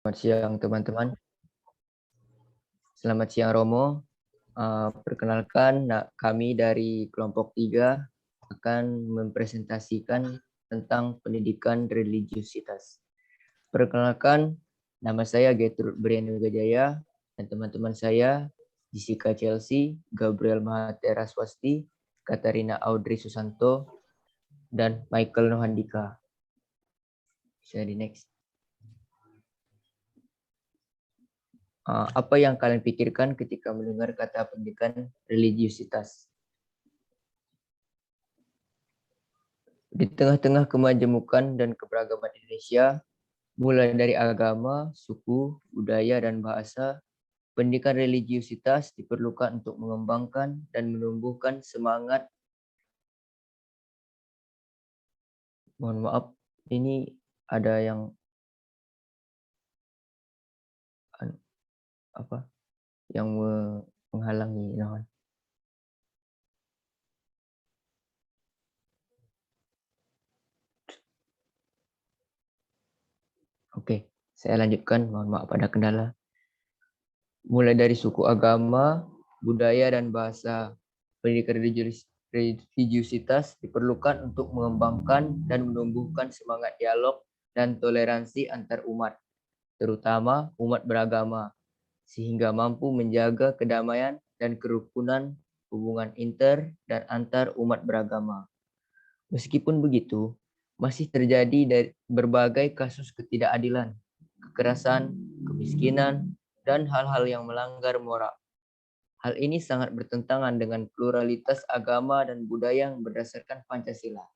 Selamat siang teman-teman. Selamat siang Romo. Perkenalkan, kami dari kelompok 3 akan mempresentasikan tentang pendidikan religiusitas. Perkenalkan, nama saya Gertrude Brian Gajaya dan teman-teman saya Jessica Chelsea, Gabriel Mahatera Swasti, Katarina Audrey Susanto, dan Michael Nohandika. Bisa di next. Apa yang kalian pikirkan ketika mendengar kata pendidikan religiusitas? Di tengah-tengah kemajemukan dan keberagaman Indonesia, mulai dari agama, suku, budaya, dan bahasa, pendidikan religiusitas diperlukan untuk mengembangkan dan menumbuhkan semangat. Mohon maaf, ini ada yang yang menghalangi. Oke, saya lanjutkan. Mohon maaf ada kendala. Mulai dari suku, agama, budaya, dan bahasa. Pendidikan religiusitas diperlukan untuk mengembangkan dan menumbuhkan semangat dialog dan toleransi antar umat, terutama umat beragama, sehingga mampu menjaga kedamaian dan kerukunan hubungan inter dan antar umat beragama. Meskipun begitu, masih terjadi dari berbagai kasus ketidakadilan, kekerasan, kemiskinan, dan hal-hal yang melanggar moral. Hal ini sangat bertentangan dengan pluralitas agama dan budaya yang berdasarkan Pancasila.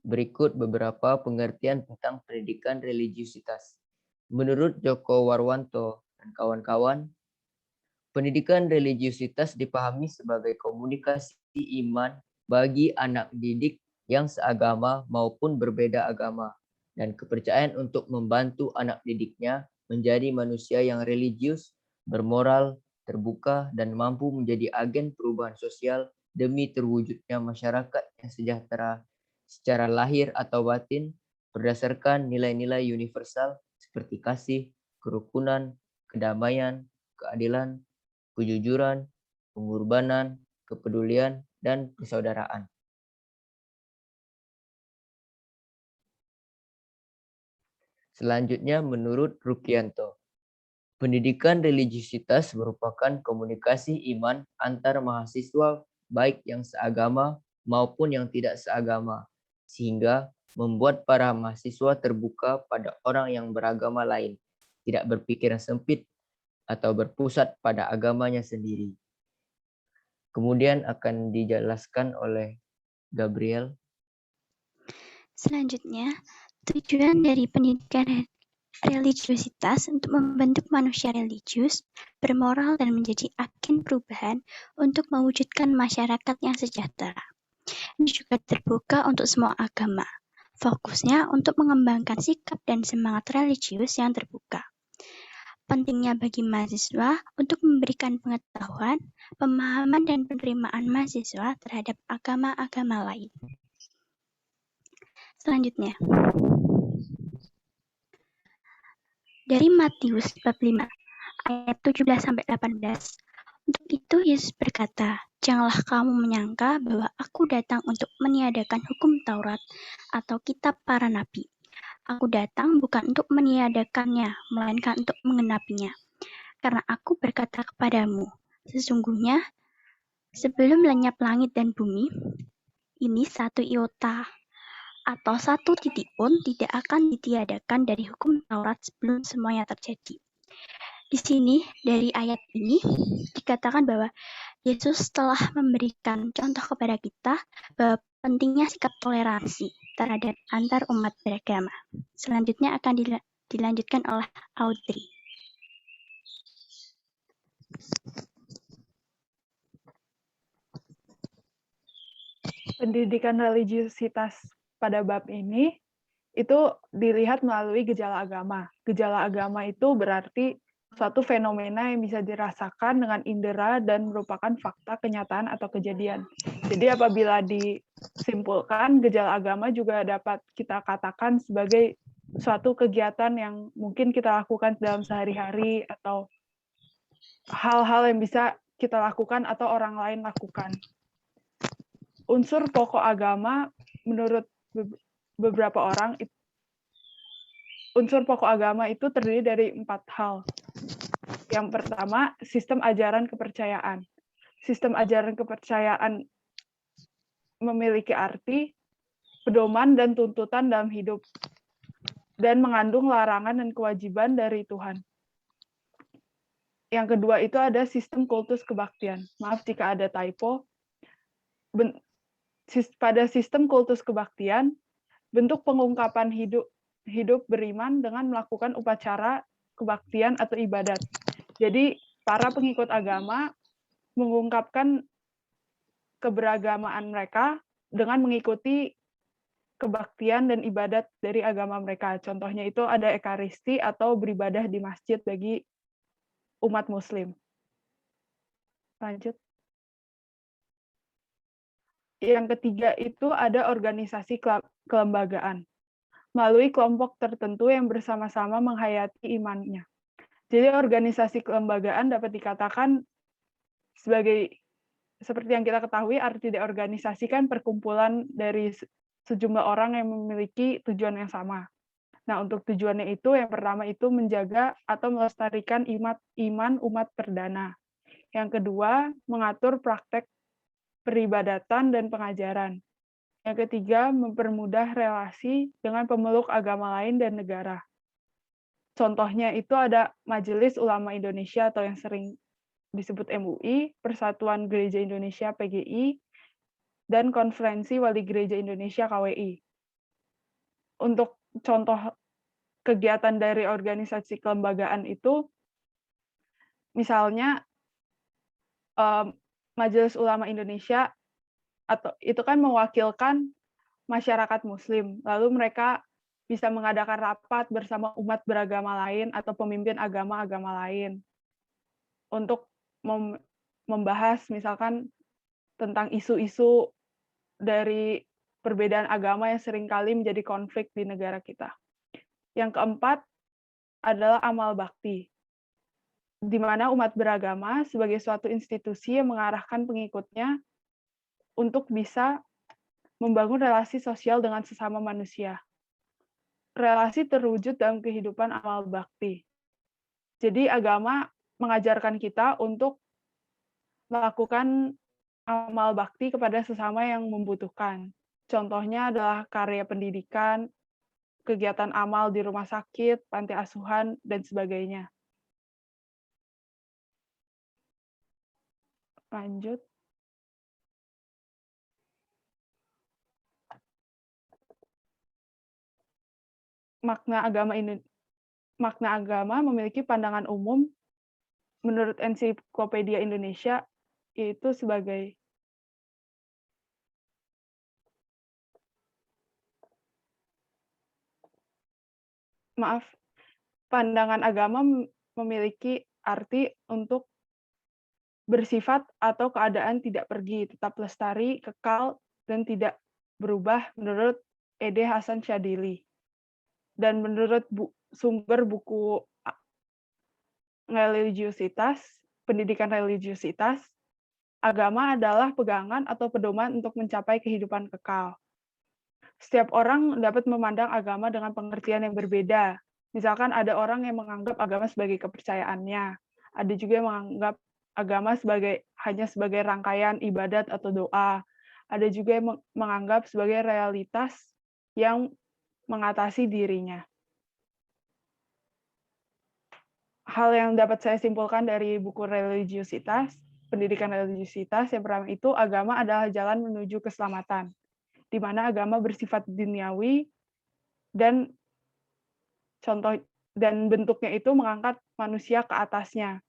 Berikut beberapa pengertian tentang pendidikan religiusitas. Menurut Joko Warwanto dan kawan-kawan, pendidikan religiusitas dipahami sebagai komunikasi iman bagi anak didik yang seagama maupun berbeda agama, dan kepercayaan untuk membantu anak didiknya menjadi manusia yang religius, bermoral, terbuka, dan mampu menjadi agen perubahan sosial demi terwujudnya masyarakat yang sejahtera secara lahir atau batin berdasarkan nilai-nilai universal seperti kasih, kerukunan, kedamaian, keadilan, kejujuran, pengorbanan, kepedulian, dan persaudaraan. Selanjutnya, menurut Rukianto, pendidikan religiusitas merupakan komunikasi iman antar mahasiswa baik yang seagama maupun yang tidak seagama, sehingga membuat para mahasiswa terbuka pada orang yang beragama lain, tidak berpikiran sempit atau berpusat pada agamanya sendiri. Kemudian akan dijelaskan oleh Gabriel. Selanjutnya, tujuan dari pendidikan religiusitas untuk membentuk manusia religius, bermoral, dan menjadi agen perubahan untuk mewujudkan masyarakat yang sejahtera. Ini juga terbuka untuk semua agama. Fokusnya untuk mengembangkan sikap dan semangat religius yang terbuka. Pentingnya bagi mahasiswa untuk memberikan pengetahuan, pemahaman, dan penerimaan mahasiswa terhadap agama-agama lain. Selanjutnya, dari Matius bab 5 ayat 17-18. Untuk itu Yesus berkata, "Janganlah kamu menyangka bahwa aku datang untuk meniadakan hukum Taurat atau kitab para nabi. Aku datang bukan untuk meniadakannya, melainkan untuk menggenapinya. Karena aku berkata kepadamu, sesungguhnya sebelum lenyap langit dan bumi, ini satu iota atau satu titik pun tidak akan ditiadakan dari hukum Taurat sebelum semuanya terjadi." Di sini, dari ayat ini, dikatakan bahwa Yesus telah memberikan contoh kepada kita bahwa pentingnya sikap toleransi terhadap antar umat beragama. Selanjutnya akan dilanjutkan oleh Audrey. Pendidikan religiusitas pada bab ini itu dilihat melalui gejala agama. Gejala agama itu berarti suatu fenomena yang bisa dirasakan dengan indera dan merupakan fakta, kenyataan, atau kejadian. Jadi apabila disimpulkan, gejala agama juga dapat kita katakan sebagai suatu kegiatan yang mungkin kita lakukan dalam sehari-hari atau hal-hal yang bisa kita lakukan atau orang lain lakukan. Unsur pokok agama menurut beberapa orang, unsur pokok agama itu terdiri dari 4 hal. Yang pertama, sistem ajaran kepercayaan. Sistem ajaran kepercayaan memiliki arti, pedoman, dan tuntutan dalam hidup, dan mengandung larangan dan kewajiban dari Tuhan. Yang kedua itu ada sistem kultus kebaktian. Maaf jika ada typo. Pada sistem kultus kebaktian, bentuk pengungkapan hidup beriman dengan melakukan upacara kebaktian atau ibadat. Jadi para pengikut agama mengungkapkan keberagamaan mereka dengan mengikuti kebaktian dan ibadat dari agama mereka. Contohnya itu ada ekaristi atau beribadah di masjid bagi umat muslim. Lanjut. Yang ketiga itu ada organisasi kelembagaan. Melalui kelompok tertentu yang bersama-sama menghayati imannya. Jadi organisasi kelembagaan dapat dikatakan sebagai, seperti yang kita ketahui, arti dari organisasi kan perkumpulan dari sejumlah orang yang memiliki tujuan yang sama. Nah, untuk tujuannya itu, yang pertama itu menjaga atau melestarikan iman umat perdana. Yang kedua, mengatur praktek peribadatan dan pengajaran. Yang ketiga, mempermudah relasi dengan pemeluk agama lain dan negara. Contohnya itu ada Majelis Ulama Indonesia atau yang sering disebut MUI, Persatuan Gereja Indonesia PGI, dan Konferensi Wali Gereja Indonesia KWI. Untuk contoh kegiatan dari organisasi kelembagaan itu, misalnya Majelis Ulama Indonesia atau itu kan mewakilkan masyarakat Muslim, lalu mereka bisa mengadakan rapat bersama umat beragama lain atau pemimpin agama-agama lain untuk membahas misalkan tentang isu-isu dari perbedaan agama yang seringkali menjadi konflik di negara kita. Yang keempat adalah amal bakti, di mana umat beragama sebagai suatu institusi yang mengarahkan pengikutnya untuk bisa membangun relasi sosial dengan sesama manusia. Relasi terwujud dalam kehidupan amal bakti. Jadi agama mengajarkan kita untuk melakukan amal bakti kepada sesama yang membutuhkan. Contohnya adalah karya pendidikan, kegiatan amal di rumah sakit, panti asuhan, dan sebagainya. Lanjut. Makna agama memiliki pandangan umum menurut Ensiklopedia Indonesia, yaitu sebagai pandangan agama memiliki arti untuk bersifat atau keadaan tidak pergi, tetap lestari, kekal, dan tidak berubah menurut E.D. Hasan Syadili. Dan menurut sumber buku religiusitas, pendidikan religiusitas, agama adalah pegangan atau pedoman untuk mencapai kehidupan kekal. Setiap orang dapat memandang agama dengan pengertian yang berbeda. Misalkan ada orang yang menganggap agama sebagai kepercayaannya, ada juga yang menganggap agama hanya sebagai rangkaian ibadat atau doa, ada juga yang menganggap sebagai realitas yang mengatasi dirinya. Hal yang dapat saya simpulkan dari buku religiusitas, pendidikan religiusitas, yang pertama itu agama adalah jalan menuju keselamatan, di mana agama bersifat duniawi dan bentuknya itu mengangkat manusia ke atasnya.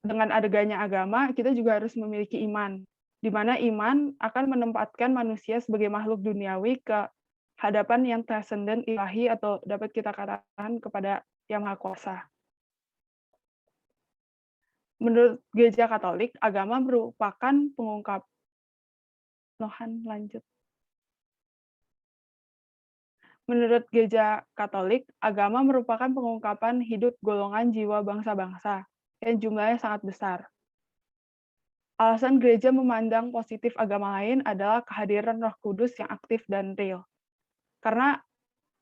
Dengan adanya agama, kita juga harus memiliki iman, di mana iman akan menempatkan manusia sebagai makhluk duniawi ke hadapan yang transenden ilahi atau dapat kita katakan kepada Yang Maha Kuasa. Menurut Gereja Katolik, agama merupakan pengungkap lanjut. Menurut Gereja Katolik, agama merupakan pengungkapan hidup golongan jiwa bangsa-bangsa yang jumlahnya sangat besar. Alasan gereja memandang positif agama lain adalah kehadiran Roh Kudus yang aktif dan real. Karena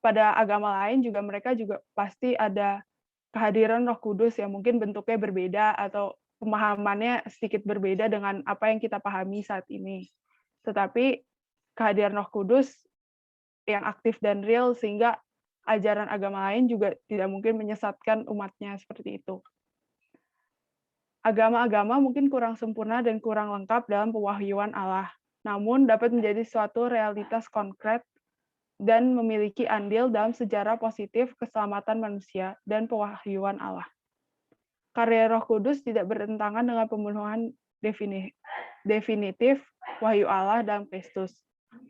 pada agama lain juga mereka juga pasti ada kehadiran Roh Kudus yang mungkin bentuknya berbeda atau pemahamannya sedikit berbeda dengan apa yang kita pahami saat ini. Tetapi kehadiran Roh Kudus yang aktif dan real sehingga ajaran agama lain juga tidak mungkin menyesatkan umatnya seperti itu. Agama-agama mungkin kurang sempurna dan kurang lengkap dalam pewahyuan Allah, namun dapat menjadi suatu realitas konkret dan memiliki andil dalam sejarah positif keselamatan manusia dan pewahyuan Allah. Karya Roh Kudus tidak bertentangan dengan pemenuhan definitif wahyu Allah dalam Kristus,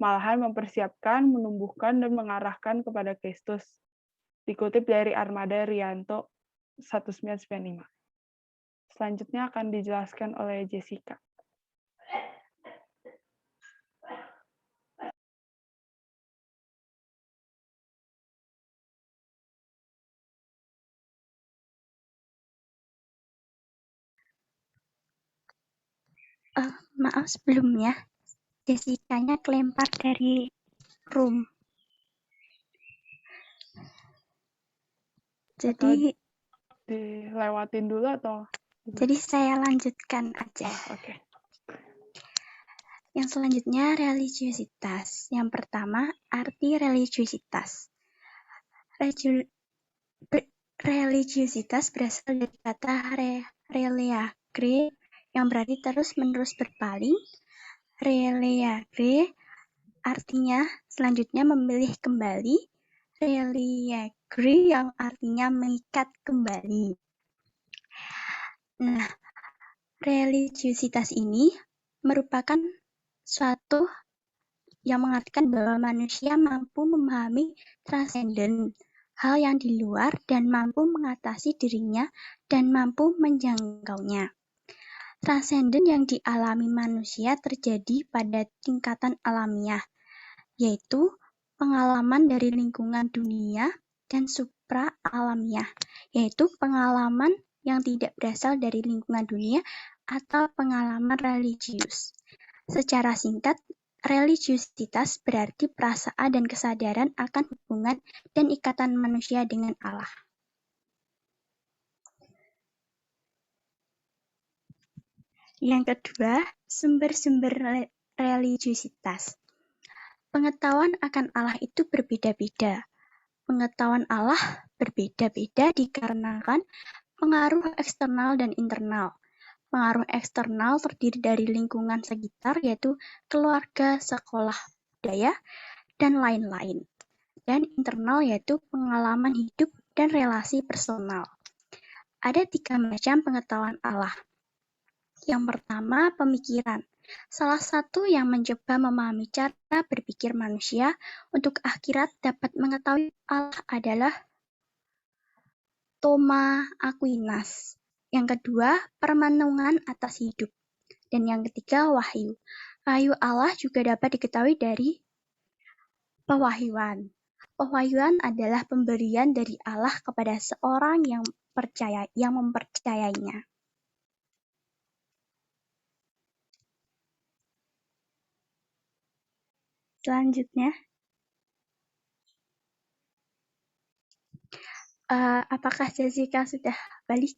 malahan mempersiapkan, menumbuhkan, dan mengarahkan kepada Kristus. Dikutip dari Armada Rianto 1995. Selanjutnya akan dijelaskan oleh Jessica. Maaf sebelumnya, Jessica-nya kelempar dari room. Jadi Dilewatin dulu atau? Jadi saya lanjutkan aja. Oke. Yang selanjutnya religiositas. Yang pertama, arti religiositas. Religiositas berasal dari kata reliagre yang berarti terus-menerus berpaling. Reliagre artinya selanjutnya memilih kembali. Reliagre yang artinya mengikat kembali. Nah, religiositas ini merupakan suatu yang mengartikan bahwa manusia mampu memahami transenden, hal yang di luar dan mampu mengatasi dirinya dan mampu menjangkaunya. Transenden yang dialami manusia terjadi pada tingkatan alamiah, yaitu pengalaman dari lingkungan dunia, dan supra-alamiah, yaitu pengalaman yang tidak berasal dari lingkungan dunia atau pengalaman religius. Secara singkat, religiositas berarti perasaan dan kesadaran akan hubungan dan ikatan manusia dengan Allah. Yang kedua, sumber-sumber religiositas. Pengetahuan akan Allah itu berbeda-beda. Pengetahuan Allah berbeda-beda dikarenakan pengaruh eksternal dan internal. Pengaruh eksternal terdiri dari lingkungan sekitar, yaitu keluarga, sekolah, budaya, dan lain-lain. Dan internal yaitu pengalaman hidup dan relasi personal. Ada 3 macam pengetahuan Allah. Yang pertama, pemikiran. Salah satu yang mencoba memahami cara berpikir manusia untuk akhirat dapat mengetahui Allah adalah Thomas Aquinas. Yang kedua, permenungan atas hidup. Dan yang ketiga, wahyu. Wahyu Allah juga dapat diketahui dari pewahyuan. Pewahyuan adalah pemberian dari Allah kepada seorang yang mempercayainya. Selanjutnya, apakah Jessica sudah balik?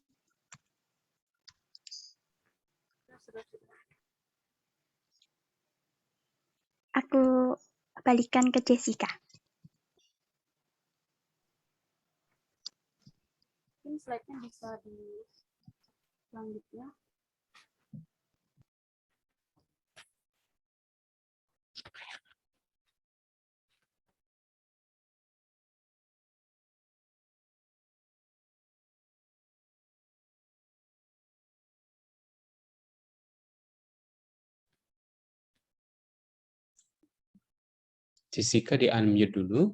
Aku balikan ke Jessica. Ini slide-nya bisa di selanjutnya. Jessica di-unmute dulu.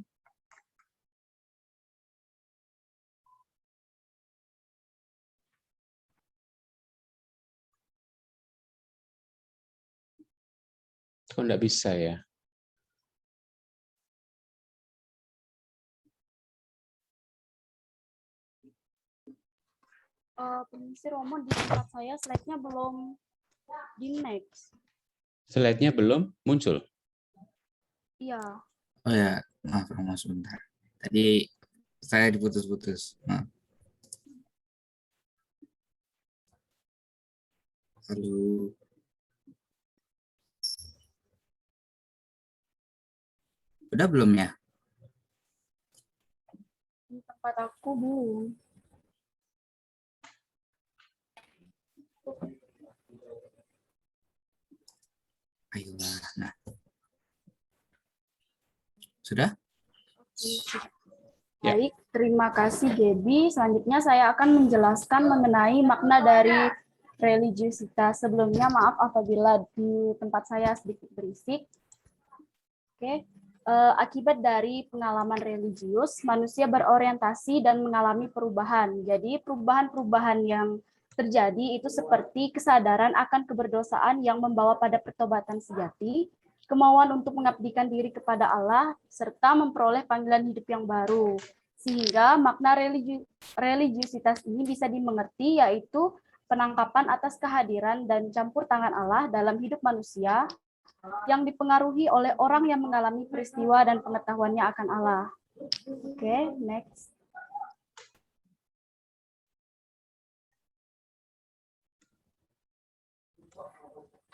Kok nggak bisa ya? Permisi Romo, di tempat saya slide-nya belum di next. Slide-nya belum muncul. Iya. Oh ya, maaf Romo sebentar. Tadi saya diputus-putus. Maaf. Halo. Udah belum ya? Di tempat aku belum. Ayolah. Nah. Sudah? Ya. Baik, terima kasih Gaby. Selanjutnya saya akan menjelaskan mengenai makna dari religiusitas. Sebelumnya maaf apabila di tempat saya sedikit berisik. Oke. Akibat dari pengalaman religius, manusia berorientasi dan mengalami perubahan. Jadi perubahan-perubahan yang terjadi itu seperti kesadaran akan keberdosaan yang membawa pada pertobatan sejati, kemauan untuk mengabdikan diri kepada Allah, serta memperoleh panggilan hidup yang baru. Sehingga makna religiusitas ini bisa dimengerti yaitu penangkapan atas kehadiran dan campur tangan Allah dalam hidup manusia yang dipengaruhi oleh orang yang mengalami peristiwa dan pengetahuannya akan Allah. Oke, next.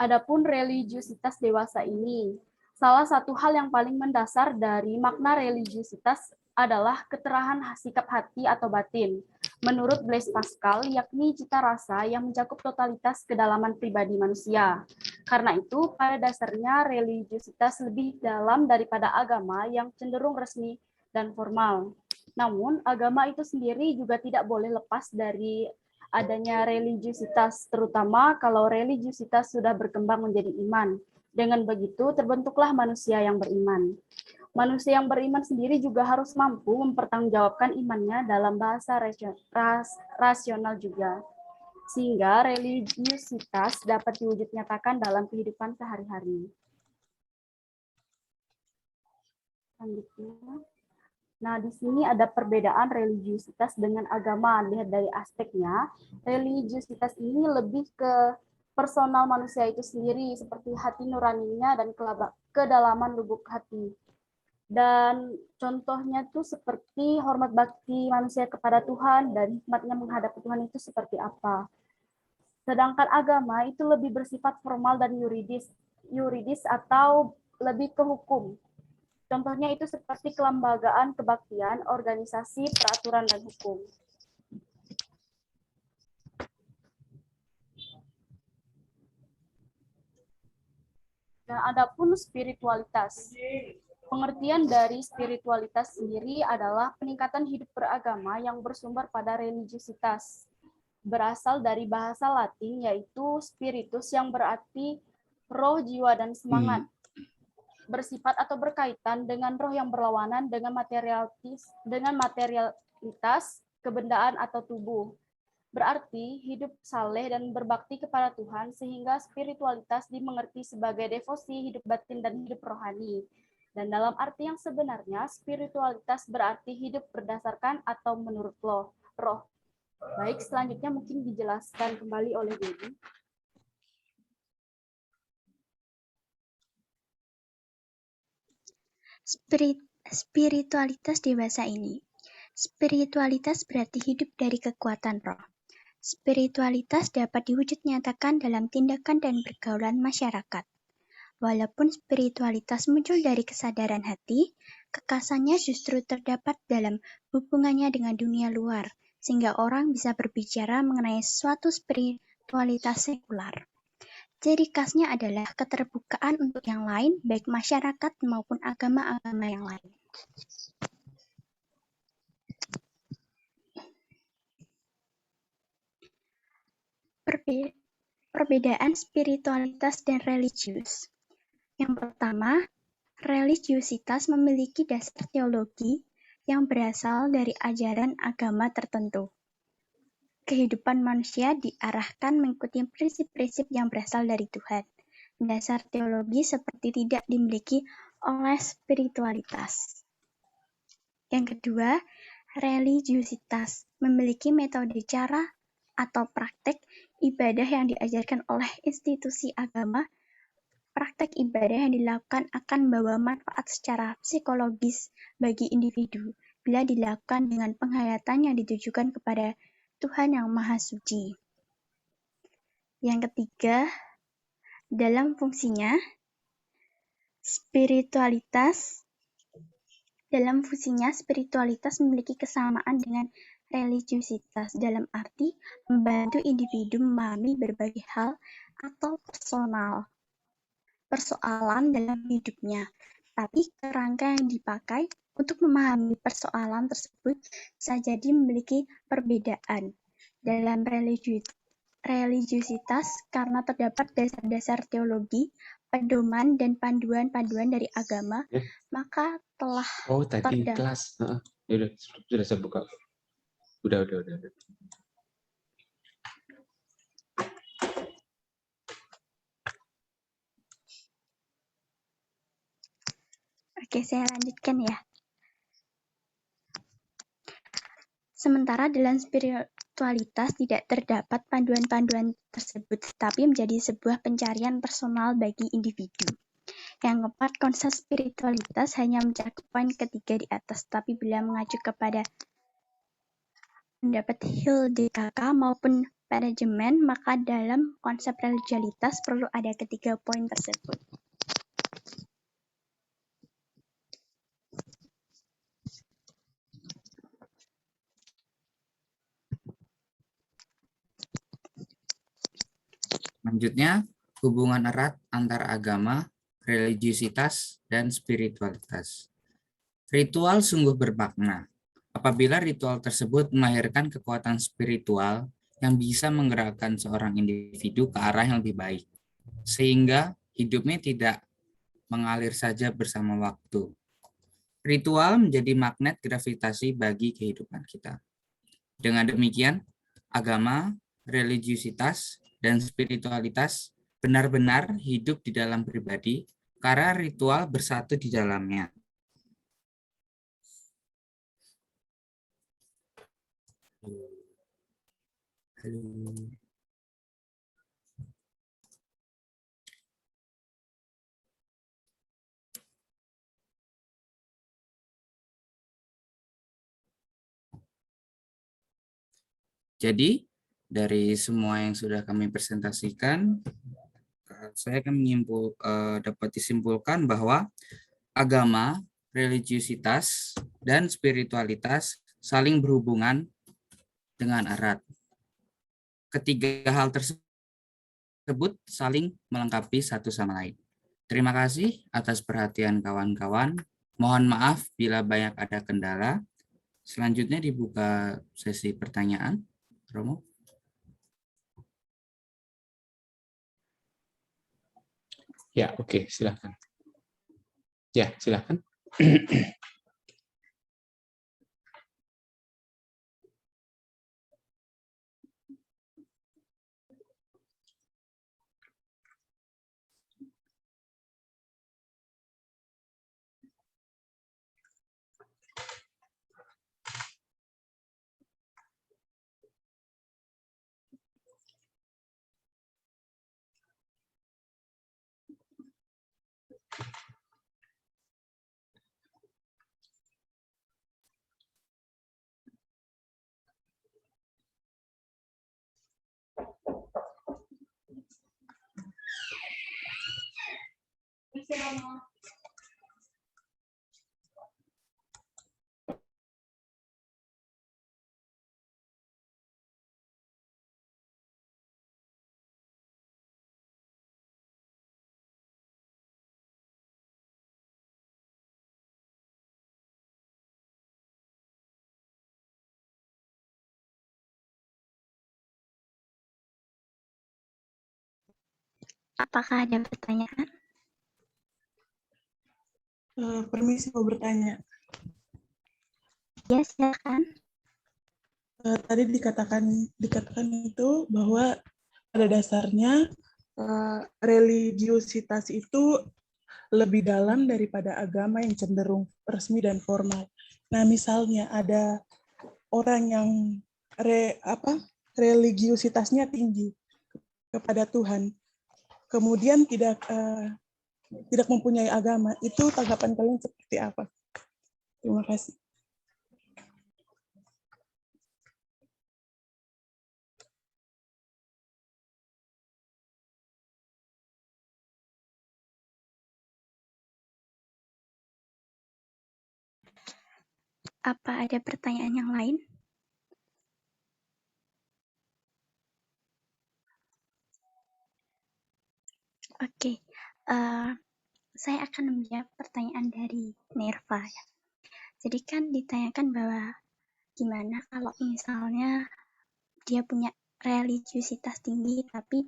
Adapun religiusitas dewasa ini, salah satu hal yang paling mendasar dari makna religiusitas adalah keterahan sikap hati atau batin. Menurut Blaise Pascal, yakni cita rasa yang mencakup totalitas kedalaman pribadi manusia. Karena itu, pada dasarnya religiusitas lebih dalam daripada agama yang cenderung resmi dan formal. Namun, agama itu sendiri juga tidak boleh lepas dari adanya religiusitas, terutama kalau religiusitas sudah berkembang menjadi iman. Dengan begitu, terbentuklah manusia yang beriman. Manusia yang beriman sendiri juga harus mampu mempertanggungjawabkan imannya dalam bahasa rasional juga. Sehingga religiusitas dapat diwujud nyatakan dalam kehidupan sehari-hari. Selanjutnya. Nah, di sini ada perbedaan religiusitas dengan agama. Lihat dari aspeknya, religiusitas ini lebih ke personal manusia itu sendiri, seperti hati nuraninya dan kedalaman lubuk hati. Dan contohnya tuh seperti hormat bakti manusia kepada Tuhan dan hikmatnya menghadapi Tuhan itu seperti apa. Sedangkan agama itu lebih bersifat formal dan yuridis atau lebih ke hukum. Contohnya itu seperti kelembagaan, kebaktian, organisasi, peraturan, dan hukum. Dan adapun spiritualitas. Pengertian dari spiritualitas sendiri adalah peningkatan hidup beragama yang bersumber pada religiusitas. Berasal dari bahasa Latin yaitu spiritus yang berarti roh, jiwa, dan semangat. Bersifat atau berkaitan dengan roh yang berlawanan dengan materialitas, kebendaan atau tubuh. Berarti hidup saleh dan berbakti kepada Tuhan sehingga spiritualitas dimengerti sebagai devosi hidup batin dan hidup rohani. Dan dalam arti yang sebenarnya spiritualitas berarti hidup berdasarkan atau menurut roh. Baik, selanjutnya mungkin dijelaskan kembali oleh Gaby. Spiritualitas dewasa ini. Spiritualitas berarti hidup dari kekuatan roh. Spiritualitas dapat diwujud nyatakan dalam tindakan dan pergaulan masyarakat. Walaupun spiritualitas muncul dari kesadaran hati, kekasannya justru terdapat dalam hubungannya dengan dunia luar, sehingga orang bisa berbicara mengenai suatu spiritualitas sekular. Ciri khasnya adalah keterbukaan untuk yang lain, baik masyarakat maupun agama-agama yang lain. Perbedaan spiritualitas dan religius. Yang pertama, religiusitas memiliki dasar teologi yang berasal dari ajaran agama tertentu. Kehidupan manusia diarahkan mengikuti prinsip-prinsip yang berasal dari Tuhan. dasar teologi seperti tidak dimiliki oleh spiritualitas. Yang kedua, religiusitas memiliki metode cara atau praktek ibadah yang diajarkan oleh institusi agama. Praktek ibadah yang dilakukan akan membawa manfaat secara psikologis bagi individu bila dilakukan dengan penghayatan yang ditujukan kepada Tuhan yang Maha Suci. Yang ketiga, dalam fungsinya, spiritualitas memiliki kesamaan dengan religiusitas dalam arti membantu individu memahami berbagai hal atau persoalan dalam hidupnya. Tapi kerangka yang dipakai untuk memahami persoalan tersebut bisa jadi memiliki perbedaan. Dalam religiusitas, karena terdapat dasar-dasar teologi, pedoman, dan panduan-panduan dari agama, maka telah Oh, tadi terdapat. kelas. Ya sudah saya buka. Udah. Oke, saya lanjutkan ya. Sementara dalam spiritualitas tidak terdapat panduan-panduan tersebut, tetapi menjadi sebuah pencarian personal bagi individu. Yang keempat, konsep spiritualitas hanya mencakup poin ketiga di atas, tapi bila mengacu kepada pendapat Hildekaka maupun manajemen, maka dalam konsep religiusitas perlu ada ketiga poin tersebut. Selanjutnya, hubungan erat antar agama, religiusitas, dan spiritualitas. Ritual sungguh bermakna. Apabila ritual tersebut melahirkan kekuatan spiritual yang bisa menggerakkan seorang individu ke arah yang lebih baik, sehingga hidupnya tidak mengalir saja bersama waktu. Ritual menjadi magnet gravitasi bagi kehidupan kita. Dengan demikian, agama, religiusitas, dan spiritualitas benar-benar hidup di dalam pribadi karena ritual bersatu di dalamnya. Halo. Jadi, dari semua yang sudah kami presentasikan, saya akan dapat disimpulkan bahwa agama, religiusitas, dan spiritualitas saling berhubungan dengan erat. Ketiga hal tersebut saling melengkapi satu sama lain. Terima kasih atas perhatian kawan-kawan. Mohon maaf bila banyak ada kendala. Selanjutnya dibuka sesi pertanyaan. Romo. Ya, oke, silakan. Ya, silakan. Apakah ada pertanyaan? Permisi mau bertanya. Ya, silakan. Tadi dikatakan itu bahwa pada dasarnya religiusitas itu lebih dalam daripada agama yang cenderung resmi dan formal. Nah, misalnya ada orang yang religiusitasnya tinggi kepada Tuhan, kemudian tidak mempunyai agama, itu tanggapan kalian seperti apa? Terima kasih. Apa ada pertanyaan yang lain? Oke, saya akan menjawab pertanyaan dari Nerva. Ya. Jadi kan ditanyakan bahwa gimana kalau misalnya dia punya religiusitas tinggi tapi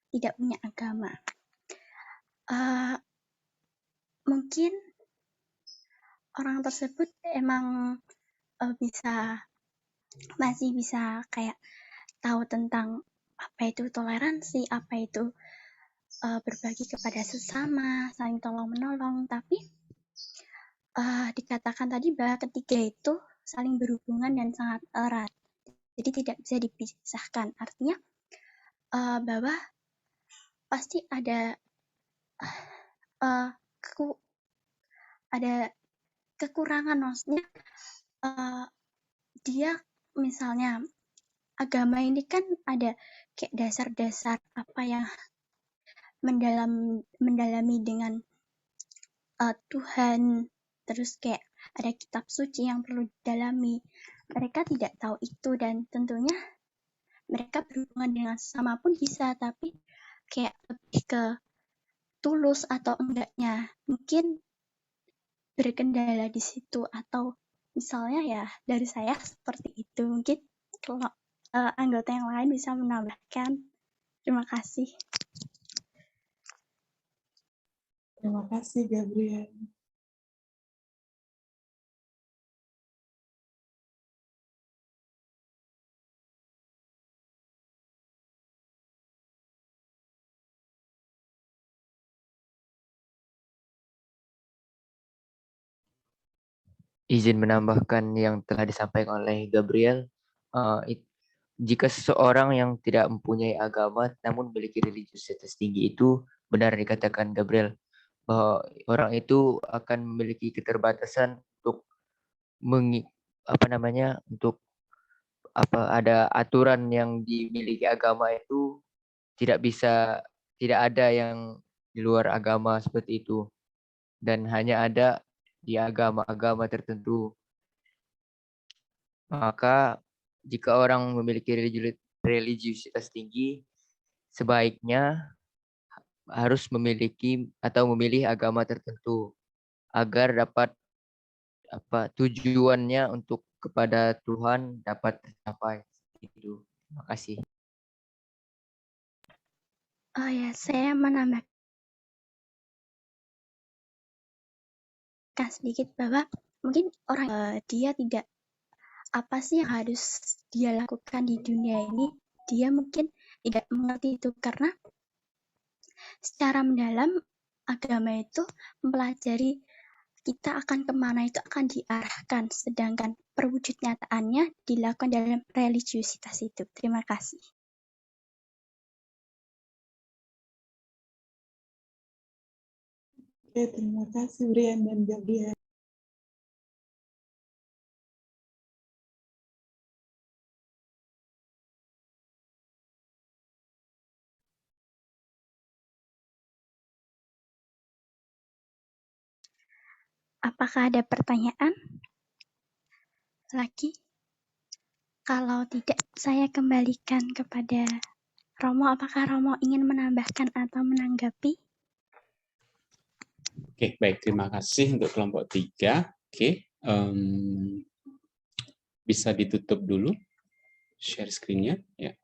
tidak punya agama. Mungkin orang tersebut emang masih bisa kayak tahu tentang apa itu toleransi, apa itu berbagi kepada sesama, saling tolong-menolong, tapi dikatakan tadi bahwa ketiga itu saling berhubungan dan sangat erat, jadi tidak bisa dipisahkan. Artinya bahwa pasti ada kekurangan, maksudnya dia misalnya agama ini kan ada kayak dasar-dasar apa yang mendalami dengan Tuhan, terus kayak ada kitab suci yang perlu didalami. Mereka tidak tahu itu dan tentunya mereka berhubungan dengan sesama pun bisa, tapi kayak lebih ke tulus atau enggaknya mungkin berkendala di situ. Atau misalnya ya dari saya seperti itu, mungkin kalau anggota yang lain bisa menambahkan. Terima kasih. Terima kasih, Gabriel. Izin menambahkan yang telah disampaikan oleh Gabriel. Jika seseorang yang tidak mempunyai agama namun memiliki religiusitas tinggi, itu benar dikatakan Gabriel bahwa orang itu akan memiliki keterbatasan untuk ada aturan yang dimiliki agama itu tidak ada yang di luar agama seperti itu, dan hanya ada di agama-agama tertentu. Maka jika orang memiliki religiusitas tinggi, sebaiknya harus memilih agama tertentu agar dapat tujuannya untuk kepada Tuhan dapat tercapai. Itu. Terima kasih. Oh ya, saya menambahkan sedikit bahwa mungkin orang dia tidak apa sih yang harus dia lakukan di dunia ini, dia mungkin tidak mengerti itu karena secara mendalam agama itu mempelajari kita akan kemana itu akan diarahkan, sedangkan perwujud nyataannya dilakukan dalam religiusitas itu. Terima kasih. Oke, terima kasih Brian dan Gabriel. Apakah ada pertanyaan lagi? Kalau tidak, saya kembalikan kepada Romo. Apakah Romo ingin menambahkan atau menanggapi? Oke, baik. Terima kasih untuk kelompok 3. Oke, bisa ditutup dulu share screen-nya. Ya.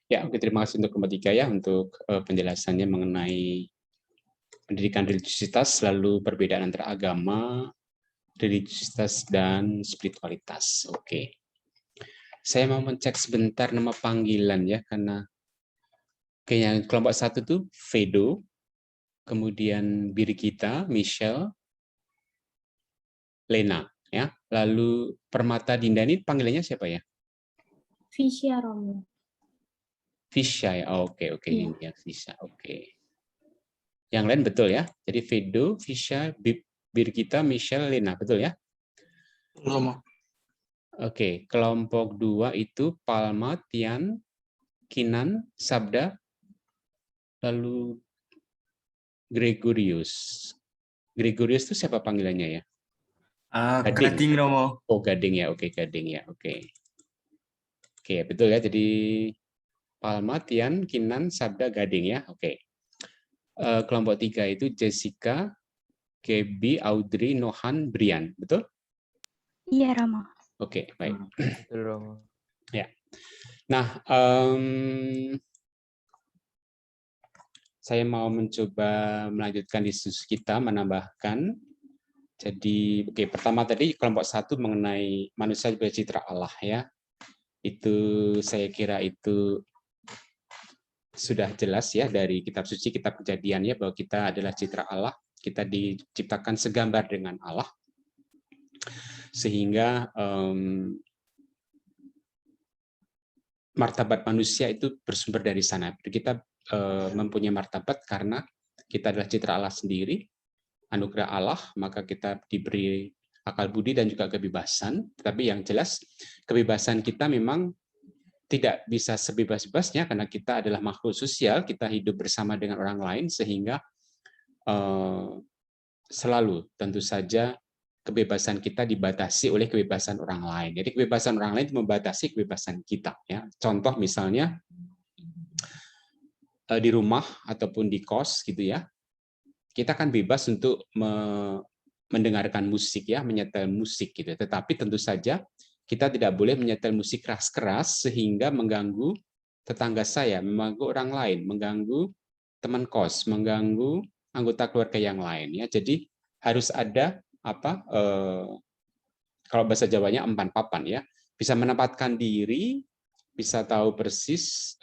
Ya, oke, terima kasih untuk kelompok 3 ya untuk penjelasannya mengenai pendidikan religiusitas, lalu perbedaan antara agama, religiusitas, dan spiritualitas. Oke. Saya mau mencek sebentar nama panggilan ya, karena yang kelompok 1 tuh Fedo, kemudian Birgita, Michelle, Lena, ya. Lalu Permata Dinda ini panggilannya siapa ya? Fisya Romo. Fisya ya. Oh, oke, Iya. ini ya Fisya. Oke. Yang lain betul ya. Jadi Fedo, Fisya, Birgita, Michelle, Lena, betul ya? Romo. Oke, kelompok 2 itu Palma, Tian, Kinan, Sabda, lalu Gregorius. Gregorius itu siapa panggilannya ya? Gading Romo. Oh, Gading ya. Oke, Gading ya. Oke. Oke, betul ya. Jadi Palma, Tian, Kinan, Sabda, Gading ya. Oke. Kelompok 3 itu Jessica, Gaby, Audrey, Nohan, Brian. Betul? Iya, Romo. Oke, baik. Betul, Romo. Ya. Nah, saya mau mencoba melanjutkan diskusi kita, menambahkan. Jadi, oke, pertama tadi kelompok 1 mengenai manusia bercitra Allah ya. Itu saya kira itu sudah jelas ya dari kitab suci, kitab Kejadian ya, bahwa kita adalah citra Allah, kita diciptakan segambar dengan Allah, sehingga martabat manusia itu bersumber dari sana. Kita mempunyai martabat karena kita adalah citra Allah sendiri, anugerah Allah, maka kita diberi akal budi dan juga kebebasan. Tapi yang jelas kebebasan kita memang tidak bisa sebebas-bebasnya karena kita adalah makhluk sosial, kita hidup bersama dengan orang lain, sehingga selalu tentu saja kebebasan kita dibatasi oleh kebebasan orang lain. Jadi kebebasan orang lain itu membatasi kebebasan kita. Ya. Contoh misalnya di rumah ataupun di kos gitu ya, kita kan bebas untuk mendengarkan musik ya, menyetel musik gitu. Tetapi tentu saja kita tidak boleh menyetel musik keras-keras sehingga mengganggu tetangga saya, mengganggu orang lain, mengganggu teman kos, mengganggu anggota keluarga yang lain ya. Jadi harus ada kalau bahasa Jawanya empan papan ya, bisa menempatkan diri, bisa tahu persis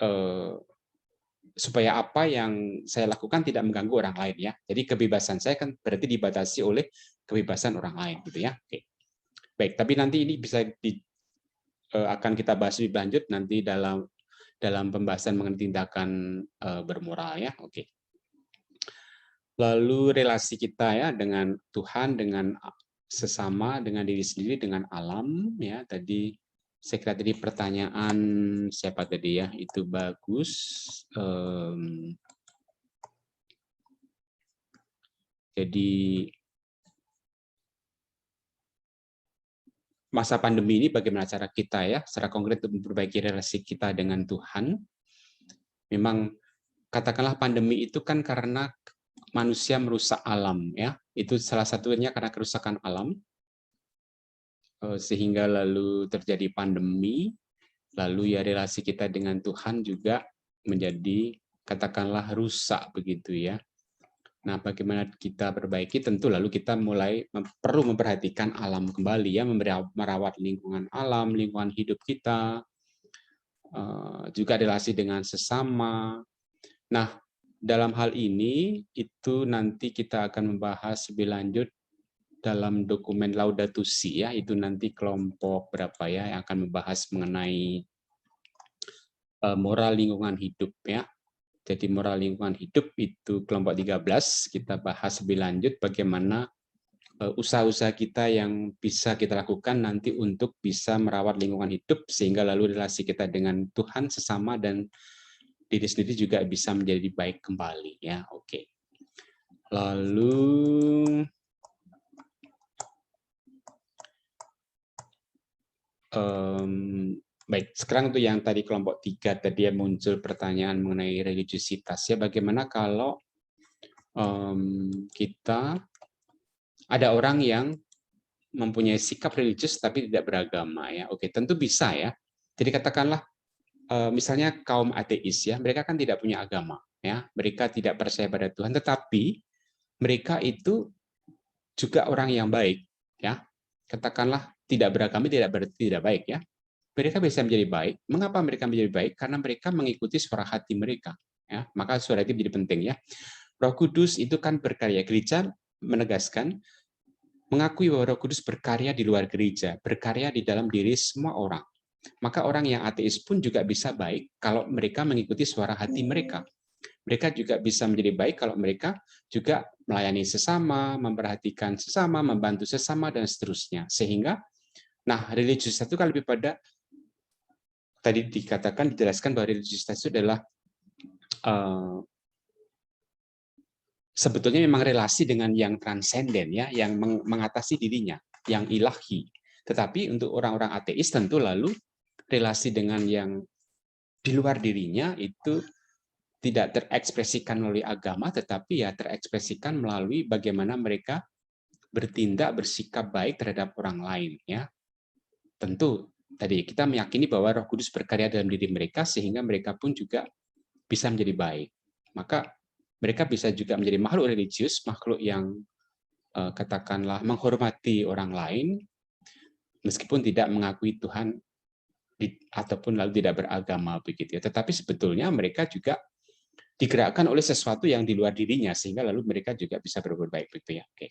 supaya apa yang saya lakukan tidak mengganggu orang lain ya. Jadi kebebasan saya kan berarti dibatasi oleh kebebasan orang lain gitu ya. Oke. Baik, tapi nanti ini bisa akan kita bahas lebih lanjut nanti dalam pembahasan mengenai tindakan bermoral ya. Oke. Lalu relasi kita ya dengan Tuhan, dengan sesama, dengan diri sendiri, dengan alam ya. Tadi saya kira tadi pertanyaan siapa tadi ya, itu bagus. Jadi masa pandemi ini bagaimana cara kita ya secara konkret untuk memperbaiki relasi kita dengan Tuhan. Memang katakanlah pandemi itu kan karena manusia merusak alam ya. Itu salah satunya karena kerusakan alam. Sehingga lalu terjadi pandemi, lalu ya relasi kita dengan Tuhan juga menjadi katakanlah rusak begitu ya. Nah, bagaimana kita perbaiki? Tentu lalu kita mulai perlu memperhatikan alam kembali ya, merawat lingkungan alam, lingkungan hidup kita, juga relasi dengan sesama. Nah, dalam hal ini itu nanti kita akan membahas lebih lanjut dalam dokumen Laudato Si ya, itu nanti kelompok berapa ya yang akan membahas mengenai moral lingkungan hidup ya. Jadi moral lingkungan hidup itu kelompok 13, kita bahas lebih lanjut bagaimana usaha-usaha kita yang bisa kita lakukan nanti untuk bisa merawat lingkungan hidup sehingga lalu relasi kita dengan Tuhan, sesama, dan diri sendiri juga bisa menjadi baik kembali ya. Oke. Lalu baik, sekarang untuk yang tadi kelompok 3 tadi yang muncul pertanyaan mengenai religiusitas ya, bagaimana kalau kita ada orang yang mempunyai sikap religius tapi tidak beragama ya. Oke, tentu bisa ya. Jadi katakanlah misalnya kaum ateis ya, mereka kan tidak punya agama ya, mereka tidak percaya pada Tuhan, tetapi mereka itu juga orang yang baik ya. Katakanlah tidak beragama tidak berarti tidak baik ya. Mereka bisa menjadi baik. Mengapa mereka menjadi baik? Karena mereka mengikuti suara hati mereka. Ya, maka suara hati menjadi penting ya. Roh Kudus itu kan berkarya. Gereja menegaskan, mengakui bahwa Roh Kudus berkarya di luar gereja, berkarya di dalam diri semua orang. Maka orang yang ateis pun juga bisa baik kalau mereka mengikuti suara hati mereka. Mereka juga bisa menjadi baik kalau mereka juga melayani sesama, memperhatikan sesama, membantu sesama, dan seterusnya. Sehingga, nah, religiusitas itu kan lebih pada tadi dikatakan, dijelaskan bahwa religiusitas itu adalah sebetulnya memang relasi dengan yang transenden ya, yang mengatasi dirinya, yang ilahi. Tetapi untuk orang-orang ateis tentu lalu relasi dengan yang di luar dirinya itu tidak terekspresikan melalui agama, tetapi ya terekspresikan melalui bagaimana mereka bertindak, bersikap baik terhadap orang lain ya. Tentu tadi kita meyakini bahwa Roh Kudus berkarya dalam diri mereka sehingga mereka pun juga bisa menjadi baik. Maka mereka bisa juga menjadi makhluk religius, makhluk yang katakanlah menghormati orang lain meskipun tidak mengakui Tuhan ataupun lalu tidak beragama begitu ya. Tetapi sebetulnya mereka juga digerakkan oleh sesuatu yang di luar dirinya sehingga lalu mereka juga bisa berbuat baik begitu ya. Oke.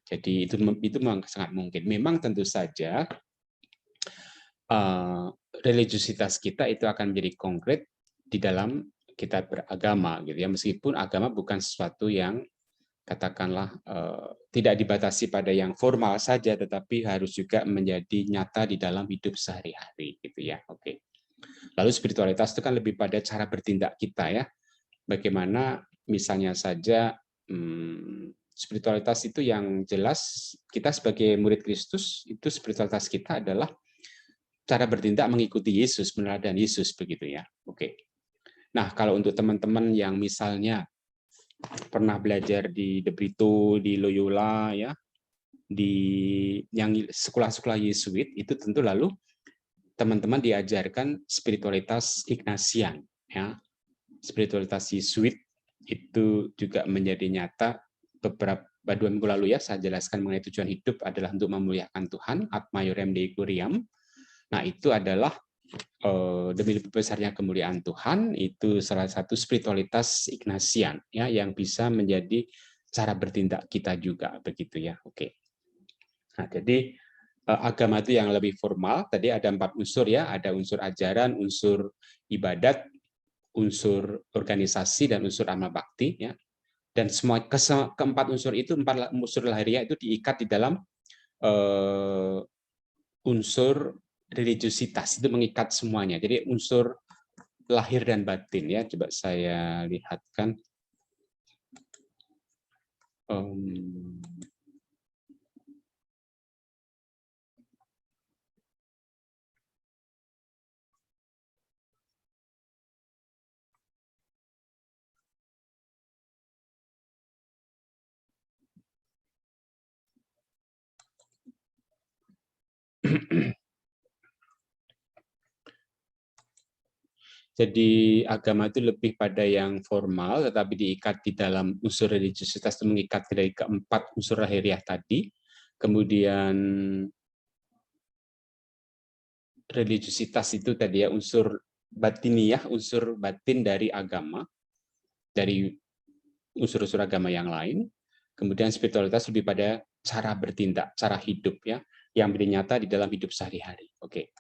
Jadi itu memang sangat mungkin. Memang tentu saja religiusitas kita itu akan menjadi konkret di dalam kita beragama gitu ya, meskipun agama bukan sesuatu yang katakanlah tidak dibatasi pada yang formal saja, tetapi harus juga menjadi nyata di dalam hidup sehari-hari gitu ya. Oke. Lalu spiritualitas itu kan lebih pada cara bertindak kita ya, bagaimana misalnya saja spiritualitas itu yang jelas kita sebagai murid Kristus itu spiritualitas kita adalah cara bertindak mengikuti Yesus, meneladani Yesus begitu ya. Oke. Nah, kalau untuk teman-teman yang misalnya pernah belajar di De Brito, di Loyola ya, di yang sekolah-sekolah Yesuit itu tentu lalu teman-teman diajarkan spiritualitas Ignatian ya. Spiritualitas Yesuit itu juga menjadi nyata beberapa 2 minggu lalu ya, saya jelaskan mengenai tujuan hidup adalah untuk memuliakan Tuhan, ad maiorem Dei gloriam. Nah, itu adalah demi lebih besarnya kemuliaan Tuhan, itu salah satu spiritualitas Ignatian ya, yang bisa menjadi cara bertindak kita juga begitu ya. Oke. Nah, jadi agama itu yang lebih formal, tadi ada 4 unsur ya, ada unsur ajaran, unsur ibadat, unsur organisasi, dan unsur amal bakti ya. Dan semua keempat unsur itu, 4 unsur lahiriah itu diikat di dalam unsur religiusitas, itu mengikat semuanya. Jadi unsur lahir dan batin ya, coba saya lihatkan. Jadi agama itu lebih pada yang formal, tetapi diikat di dalam unsur religiusitas itu mengikat dari keempat unsur lahiriah tadi. Kemudian religiusitas itu tadi ya unsur batiniah, unsur batin dari agama, dari unsur-unsur agama yang lain. Kemudian spiritualitas lebih pada cara bertindak, cara hidup ya, yang menjadi nyata di dalam hidup sehari-hari. Oke.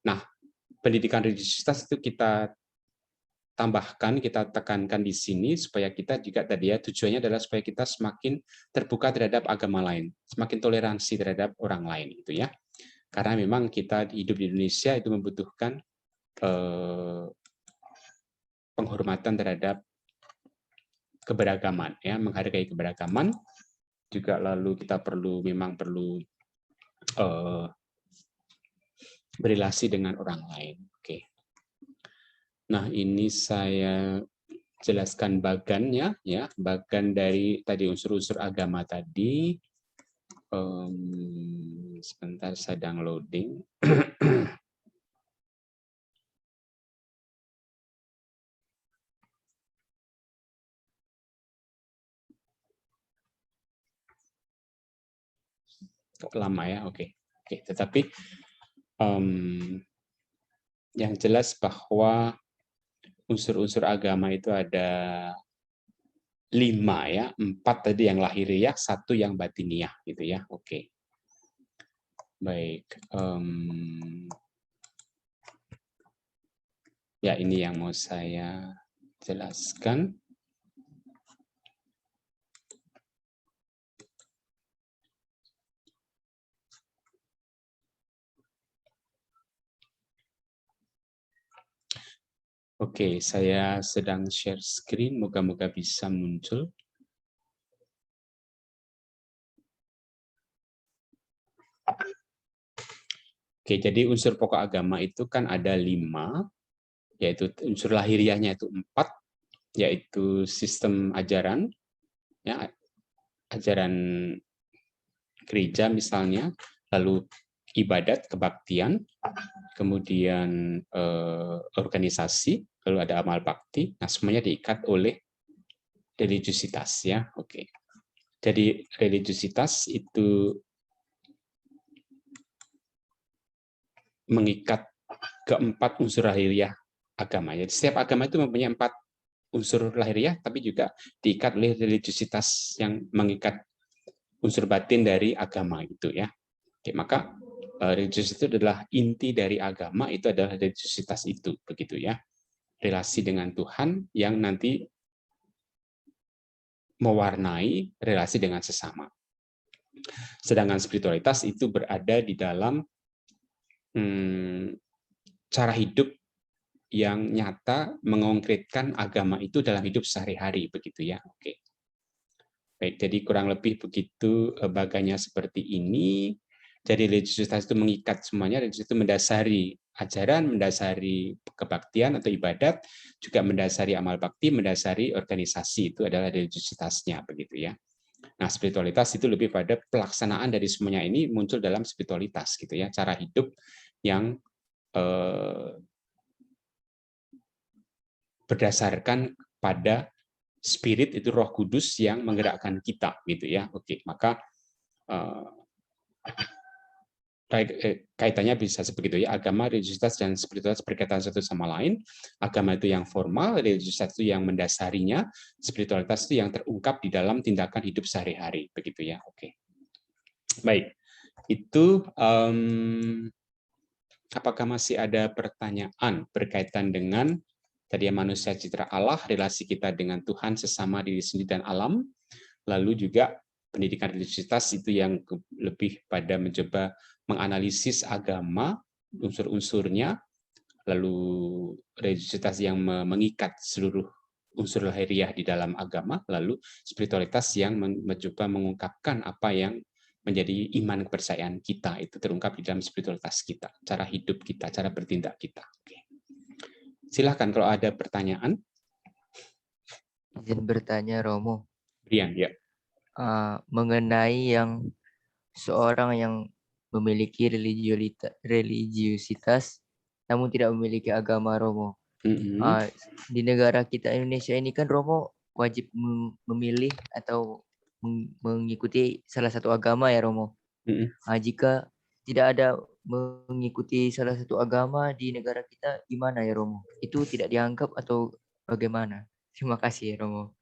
Nah, pendidikan religiusitas itu kita tambahkan, kita tekankan di sini supaya kita juga tadi ya tujuannya adalah supaya kita semakin terbuka terhadap agama lain, semakin toleransi terhadap orang lain itu ya. Karena memang kita hidup di Indonesia itu membutuhkan penghormatan terhadap keberagaman ya, menghargai keberagaman juga, lalu kita memang perlu berelasi dengan orang lain. Oke. Nah, ini saya jelaskan bagannya ya, bagan dari tadi unsur-unsur agama tadi. Sebentar, sedang loading. lama ya, oke. Tetapi yang jelas bahwa unsur-unsur agama itu ada 5 ya, 4 tadi yang lahiriah, 1 yang batiniah gitu ya, oke. Baik, ya ini yang mau saya jelaskan. Oke, saya sedang share screen, moga-moga bisa muncul. Oke, jadi unsur pokok agama itu kan ada 5, yaitu unsur lahiriahnya itu 4, yaitu sistem ajaran, ya, ajaran gereja misalnya, lalu ibadat, kebaktian, kemudian organisasi, lalu ada amal bakti. Nah, semuanya diikat oleh religiusitas ya. Oke. Jadi religiusitas itu mengikat keempat unsur lahiriah agama. Jadi setiap agama itu mempunyai 4 unsur lahiriah, tapi juga diikat oleh religiusitas yang mengikat unsur batin dari agama itu ya. Oke, maka religiusitas itu adalah inti dari agama, itu adalah religiusitas itu, begitu ya. Relasi dengan Tuhan yang nanti mewarnai relasi dengan sesama. Sedangkan spiritualitas itu berada di dalam cara hidup yang nyata mengkonkretkan agama itu dalam hidup sehari-hari, begitu ya. Oke. Baik, jadi kurang lebih begitu baganya seperti ini. Jadi religiusitas itu mengikat semuanya, religiusitas itu mendasari ajaran, mendasari kebaktian atau ibadat, juga mendasari amal bakti, mendasari organisasi, itu adalah religiusitasnya, begitu ya. Nah, spiritualitas itu lebih pada pelaksanaan dari semuanya ini muncul dalam spiritualitas, gitu ya, cara hidup yang berdasarkan pada spirit, itu Roh Kudus yang menggerakkan kita, gitu ya. Oke, maka kaitannya bisa seperti ya, agama, religiusitas, dan spiritualitas berkaitan satu sama lain. Agama itu yang formal, religiusitas itu yang mendasarinya, spiritualitas itu yang terungkap di dalam tindakan hidup sehari-hari, begitu ya. Oke, baik, itu apakah masih ada pertanyaan berkaitan dengan tadi manusia citra Allah, relasi kita dengan Tuhan, sesama, diri sendiri, dan alam, lalu juga pendidikan religiusitas itu yang lebih pada mencoba menganalisis agama, unsur-unsurnya, lalu religiusitas yang mengikat seluruh unsur lahiriah di dalam agama, lalu spiritualitas yang mencoba mengungkapkan apa yang menjadi iman kepercayaan kita, itu terungkap di dalam spiritualitas kita, cara hidup kita, cara bertindak kita. Oke. Silahkan kalau ada pertanyaan. Izin bertanya, Romo. Brian, ya. Mengenai yang seorang yang memiliki religiusitas namun tidak memiliki agama, Romo. Di negara kita Indonesia ini kan, Romo, wajib memilih atau mengikuti salah satu agama ya, Romo. Jika tidak ada mengikuti salah satu agama di negara kita, gimana ya, Romo? Itu tidak dianggap atau bagaimana? Terima kasih ya, Romo.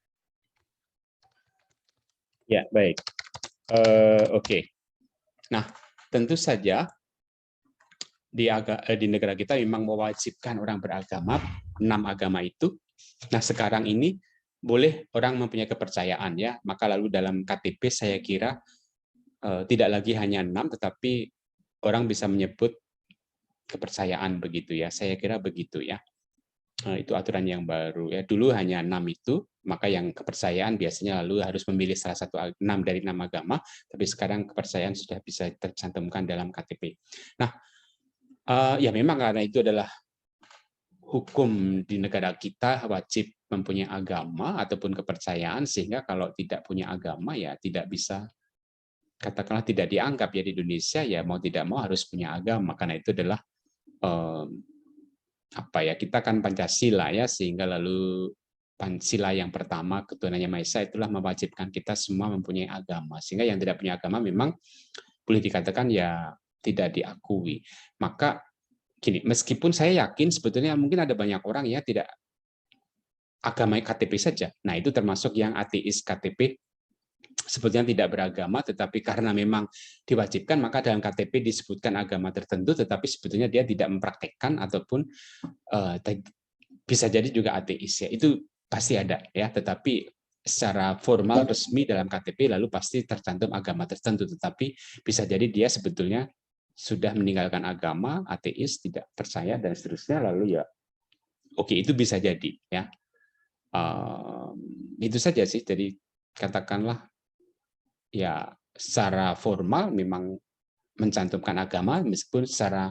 Ya, baik. Oke. Nah, tentu saja di negara kita memang mewajibkan orang beragama, 6 agama itu. Nah, sekarang ini boleh orang mempunyai kepercayaan ya, maka lalu dalam KTP saya kira tidak lagi hanya 6, tetapi orang bisa menyebut kepercayaan, begitu ya. Saya kira begitu ya. Itu aturan yang baru ya. Dulu hanya 6 itu, maka yang kepercayaan biasanya lalu harus memilih salah satu 6 dari 6 agama, tapi sekarang kepercayaan sudah bisa tercantumkan dalam KTP. Nah, ya memang karena itu adalah hukum di negara kita, wajib mempunyai agama ataupun kepercayaan, sehingga kalau tidak punya agama ya tidak bisa, katakanlah tidak dianggap ya di Indonesia, ya mau tidak mau harus punya agama. Karena itu adalah kita kan Pancasila ya, sehingga lalu Pancasila yang pertama, ketuhanan yang Maha Esa, itulah mewajibkan kita semua mempunyai agama. Sehingga yang tidak punya agama memang boleh dikatakan ya tidak diakui. Maka gini, meskipun saya yakin sebetulnya mungkin ada banyak orang ya tidak agama KTP saja. Nah, itu termasuk yang ateis KTP sebetulnya tidak beragama, tetapi karena memang diwajibkan, maka dalam KTP disebutkan agama tertentu, tetapi sebetulnya dia tidak mempraktekkan ataupun bisa jadi juga ateis ya. Itu pasti ada ya, tetapi secara formal resmi dalam KTP lalu pasti tercantum agama tertentu, tetapi bisa jadi dia sebetulnya sudah meninggalkan agama, ateis, tidak percaya dan seterusnya, lalu ya oke, itu bisa jadi ya. Itu saja sih, jadi katakanlah ya secara formal memang mencantumkan agama, meskipun secara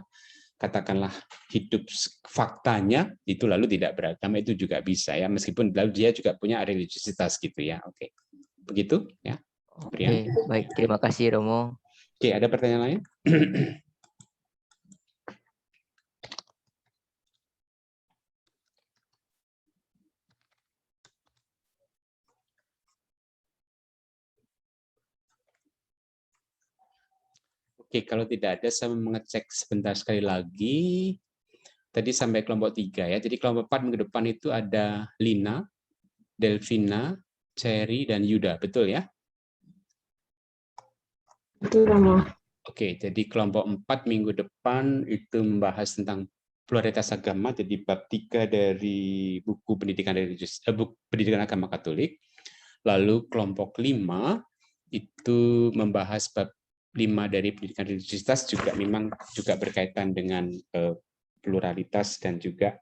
katakanlah hidup faktanya itu lalu tidak beragama, itu juga bisa ya, meskipun lalu dia juga punya religiositas gitu ya. Oke, begitu ya. Oke, baik, terima kasih Romo. Oke, ada pertanyaan lain? Oke, kalau tidak ada, saya mengecek sebentar sekali lagi. Tadi sampai kelompok 3 ya. Jadi kelompok 4 minggu depan itu ada Lina, Delvina, Cherry, dan Yuda. Betul ya? Betul, Romo. Oke, jadi kelompok 4 minggu depan itu membahas tentang pluralitas agama, jadi bab 3 dari buku pendidikan religius, buku pendidikan agama Katolik. Lalu kelompok 5 itu membahas bab 5 dari pendidikan religiusitas, juga memang juga berkaitan dengan pluralitas dan juga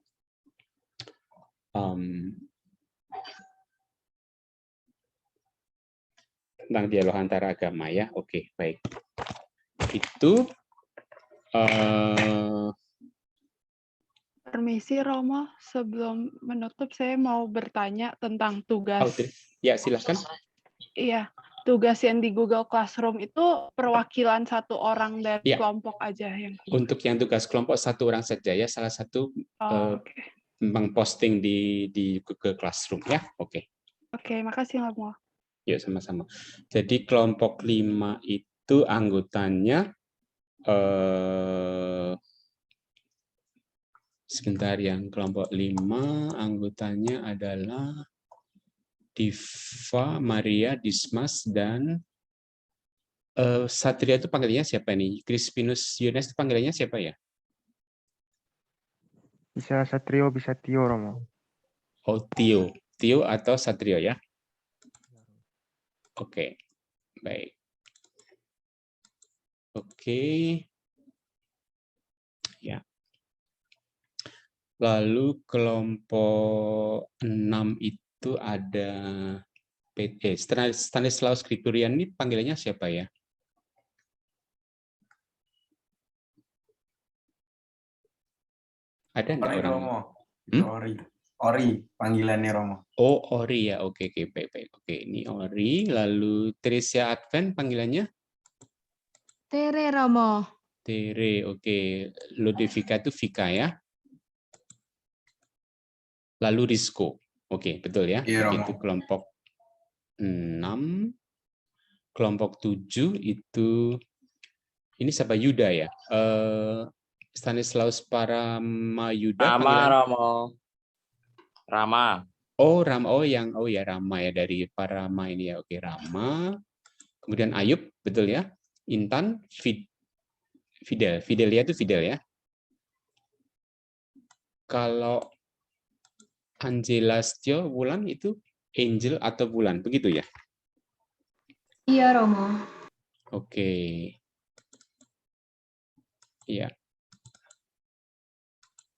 tentang dialog antara agama ya. Oke, baik. Itu Permisi Romo, sebelum menutup saya mau bertanya tentang tugas. Ya, silakan. Iya, tugas yang di Google Classroom itu perwakilan satu orang dari kelompok aja yang. Untuk yang tugas kelompok satu orang saja ya, salah satu memposting di Google Classroom ya. Oke. Oke, makasih Romo. Yuk, sama-sama. Jadi kelompok 5 itu anggotanya sebentar, yang kelompok 5 anggotanya adalah Diva, Maria, Dismas, dan Satria. Itu panggilannya siapa nih? Crispinus Yunes itu panggilannya siapa ya? Bisa Satrio, bisa Tio, Romo. Oh, Tio. Tio atau Satrio ya? Oke, baik. Oke. Ya. Lalu kelompok 6 itu ada Stanislaus Gregorian, ini panggilannya siapa ya? Ada enggak orang? Romo. Ori panggilannya Romo. Oh, Ori ya. Oke, baik. Oke, ini Ori. Lalu Teresia Advent panggilannya? Tere, Romo. Tere, oke. Ludovika itu Vika ya. Lalu Rizko. Oke, betul ya. Iya, Romo. Itu kelompok 6. Kelompok 7 itu ini siapa? Yuda ya. Stanislaus Paramayuda. Rama, Romo. Rama. Oh, Rama. Oh ya Rama ya, dari Parama ini ya. Oke, Rama. Kemudian Ayub, betul ya. Intan, Fidel. Fidelia itu Fidel ya. Kalau Angela Stio, Wulan itu Angel atau Wulan, begitu ya? Iya, Romo. Oke. Iya.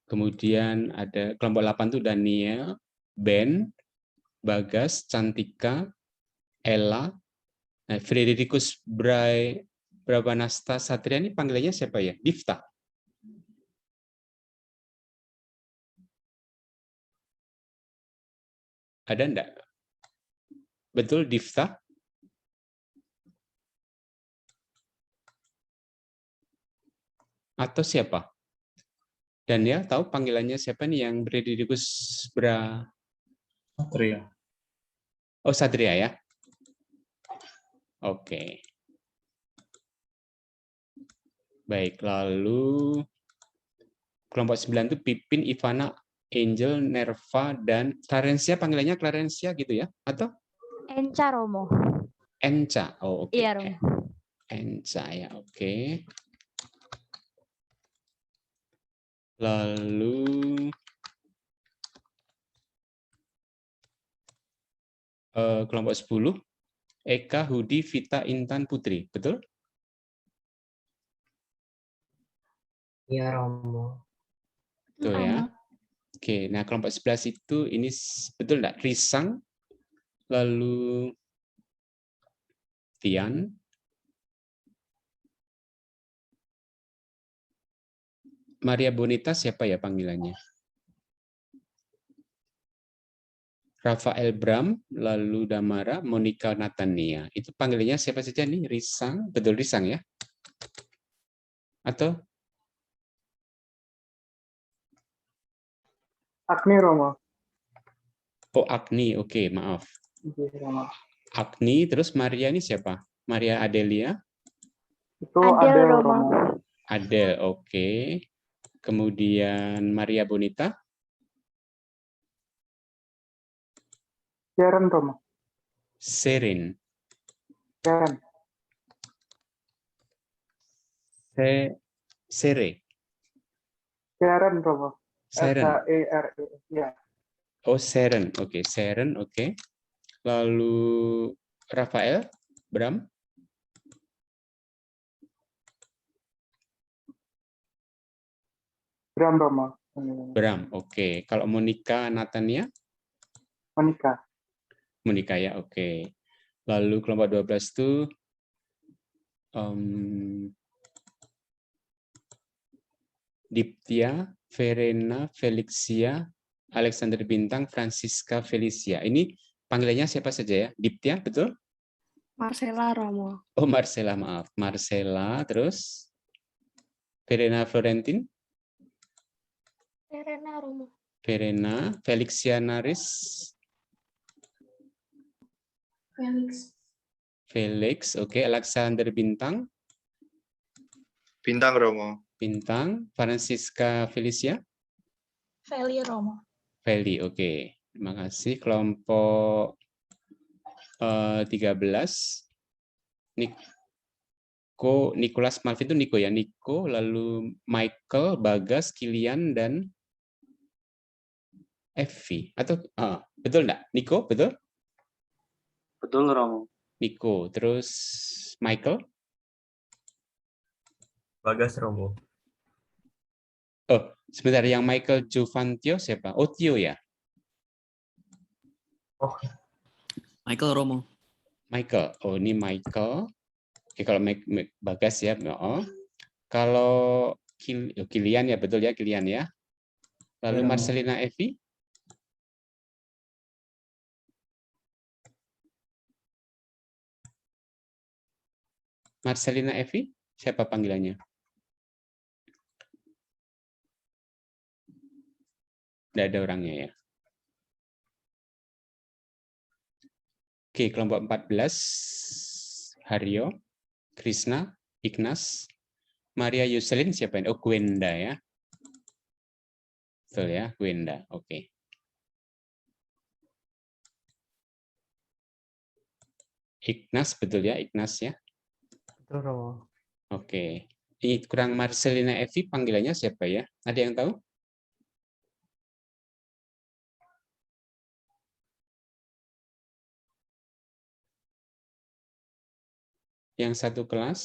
Kemudian ada kelompok 8 itu Daniel, Ben, Bagas, Cantika, Ella, Fredericus Brabanasta Satria, ini panggilannya siapa ya? Difta. Ada enggak? Betul, Difta? Atau siapa? Dan ya, tahu panggilannya siapa nih yang Fredericus Satria. Oh, Satria ya. Oke. Baik, lalu kelompok 9 itu Pipin, Ivana, Angel, Nerva, dan Clarencia. Panggilannya Clarencia gitu ya? Atau? Enca, Romo. Enca. Oh, oke. Iya, Romo. Enca ya, oke. Lalu kelompok 10, Eka, Hudi, Vita, Intan, Putri. Betul? Iya, Romo. Betul ya. Oke, nah kelompok 11 itu ini betul enggak? Risang, lalu Tian, Maria Bonita siapa ya panggilannya? Rafael Bram, lalu Damara, Monica Natania. Itu panggilannya siapa saja nih? Risang, betul Risang ya? Atau? Agni, Romo. Oh, Agni, oke, maaf. Agni, terus Maria ini siapa? Maria Adelia? Itu Adel, Adel, Romo. Romo. Adel, oke. Kemudian Maria Bonita? Sharon, Romo. Serin. Sharon. Sere. Sharon, Romo. Seren. S-H-E-R-E. Ya. Oh, Seren. Oke, Seren, oke. Lalu Rafael, Bram? Bram, Romo. Bram, oke. Kalau Monica Natania? Monica. Monica ya, oke. Lalu kelompok 12 itu Diptia, Verena, Felixia, Alexander Bintang, Francisca Felicia. Ini panggilannya siapa saja ya? Diptia, betul? Marcela, Romo. Oh, Marcela, maaf. Marcela, terus Verena Florentin? Serena, Romo. Verena, Felixia Naris? Felix. Felix, oke. Alexander Bintang? Bintang, Romo. Bintang. Francisca Felicia? Feli, Romo. Feli, oke. Terima kasih. Kelompok 13. Nicholas Malvin itu Niko ya. Niko, lalu Michael, Bagas, Kilian, dan Evi. Atau betul enggak? Niko, betul? Betul, Romo. Niko. Terus Michael? Bagas, Romo. Oh, sebentar. Yang Michael Jovantio siapa? Oh, Tio ya? Oh, Michael, Romo. Michael. Oh, ini Michael. Oke, kalau Bagas ya. Oh. Kalau Kilian ya, betul ya, Kilian ya. Lalu Marcelina Evi? Marcelina Evi? Siapa panggilannya? Tidak ada orangnya ya. Oke, kelompok 14. Haryo, Krishna, Ignas, Maria Yuselin siapa ini? Oh, Gwenda ya. Betul ya, Gwenda. Oke. Ignas, betul ya, Ignas ya. Betul, Romo. Oke. Ini kurang Marcelina Evi, panggilannya siapa ya? Ada yang tahu? Yang satu kelas?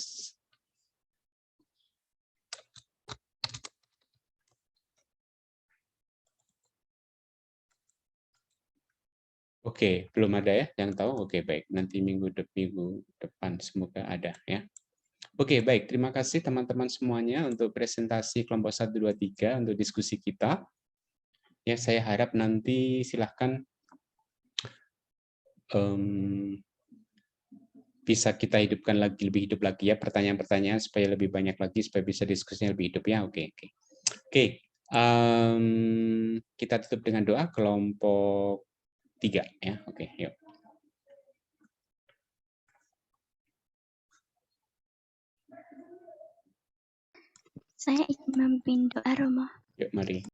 Oke, belum ada ya yang tahu? Oke, baik. Nanti minggu depan semoga ada ya. Oke, baik. Terima kasih teman-teman semuanya untuk presentasi kelompok 1, 2, 3 untuk diskusi kita. Ya, saya harap nanti silahkan bisa kita hidupkan lagi, lebih hidup lagi ya pertanyaan-pertanyaan supaya lebih banyak lagi, supaya bisa diskusinya lebih hidup ya. Oke. Kita tutup dengan doa kelompok 3 ya. Oke, yuk. Saya ingin memimpin doa Romo. Yuk, mari.